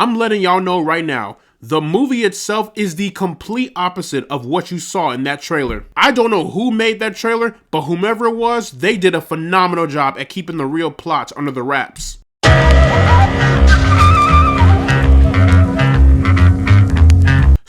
I'm letting y'all know right now, the movie itself is the complete opposite of what you saw in that trailer. I don't know who made that trailer, but whomever it was, they did a phenomenal job at keeping the real plots under the wraps.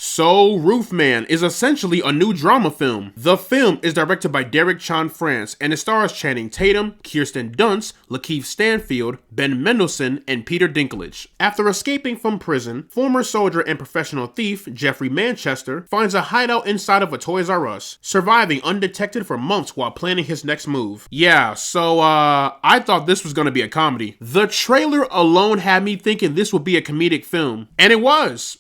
So, Roofman is essentially a new drama film. The film is directed by Derek Chan France, and it stars Channing Tatum, Kirsten Dunst, Lakeith Stanfield, Ben Mendelsohn, and Peter Dinklage. After escaping from prison, former soldier and professional thief Jeffrey Manchester finds a hideout inside of a Toys R Us, surviving undetected for months while planning his next move. Yeah, so I thought this was gonna be a comedy. The trailer alone had me thinking this would be a comedic film, and it was.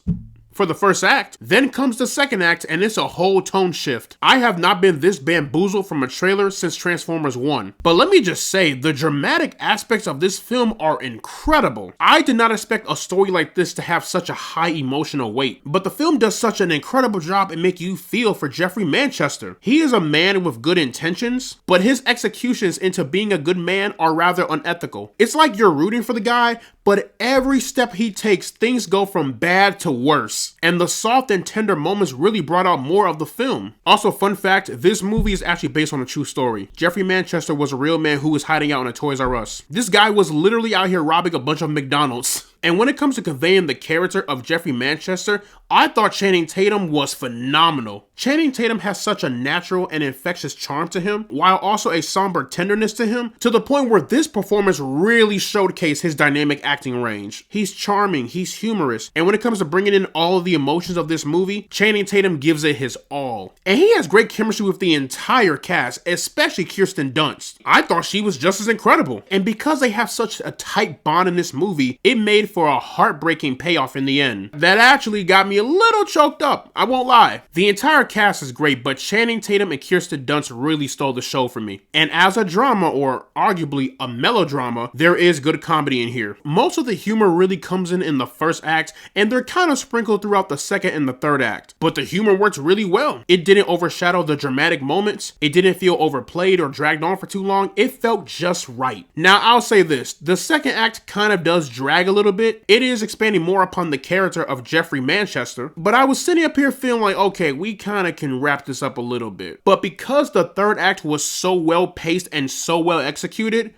For the first act. Then comes the second act, and it's a whole tone shift. I have not been this bamboozled from a trailer since Transformers 1. But let me just say, the dramatic aspects of this film are incredible. I did not expect a story like this to have such a high emotional weight, but the film does such an incredible job in making you feel for Jeffrey Manchester. He is a man with good intentions, but his executions into being a good man are rather unethical. It's like you're rooting for the guy, but every step he takes, things go from bad to worse. And the soft and tender moments really brought out more of the film. Also, fun fact, this movie is actually based on a true story. Jeffrey Manchester was a real man who was hiding out in a Toys R Us. This guy was literally out here robbing a bunch of McDonald's. And when it comes to conveying the character of Jeffrey Manchester, I thought Channing Tatum was phenomenal. Channing Tatum has such a natural and infectious charm to him, while also a somber tenderness to him, to the point where this performance really showcased his dynamic acting range. He's charming, he's humorous, and when it comes to bringing in all of the emotions of this movie, Channing Tatum gives it his all. And he has great chemistry with the entire cast, especially Kirsten Dunst. I thought she was just as incredible. And because they have such a tight bond in this movie, it made for a heartbreaking payoff in the end. That actually got me a little choked up, I won't lie. The entire cast is great, but Channing Tatum and Kirsten Dunst really stole the show for me. And as a drama, or arguably a melodrama, there is good comedy in here. Most of the humor really comes in the first act, and they're kind of sprinkled throughout the second and the third act. But the humor works really well. It didn't overshadow the dramatic moments, it didn't feel overplayed or dragged on for too long, it felt just right. Now I'll say this, the second act kind of does drag a little bit. It is expanding more upon the character of Jeffrey Manchester, but I was sitting up here feeling like, okay, we kind of can wrap this up a little bit. But because the third act was so well paced and so well executed,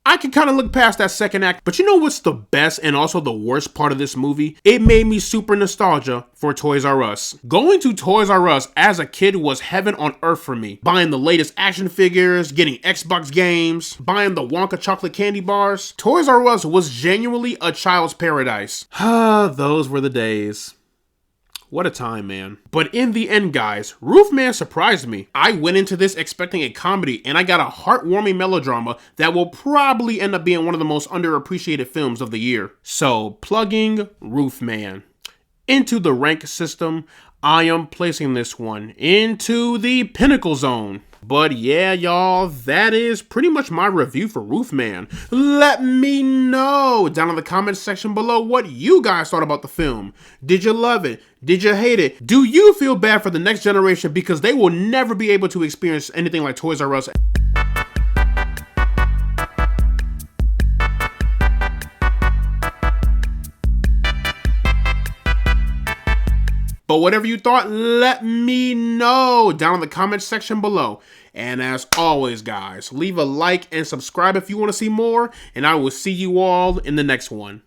I can kind of look past that second act. But you know what's the best and also the worst part of this movie? It made me super nostalgia for Toys R Us. Going to Toys R Us as a kid was heaven on earth for me. Buying the latest action figures, getting Xbox games, buying the Wonka chocolate candy bars. Toys R Us was genuinely a child's paradise. Those were the days. What a time, man. But in the end, guys, Roofman surprised me. I went into this expecting a comedy, and I got a heartwarming melodrama that will probably end up being one of the most underappreciated films of the year. So, plugging Roofman. Into the rank system, I am placing this one into the pinnacle zone. But yeah, y'all, that is pretty much my review for Roofman. Let me know down in the comments section below what you guys thought about the film. Did you love it? Did you hate it? Do you feel bad for the next generation because they will never be able to experience anything like Toys R Us? But whatever you thought, let me know down in the comments section below. And as always, guys, leave a like and subscribe if you want to see more, and I will see you all in the next one.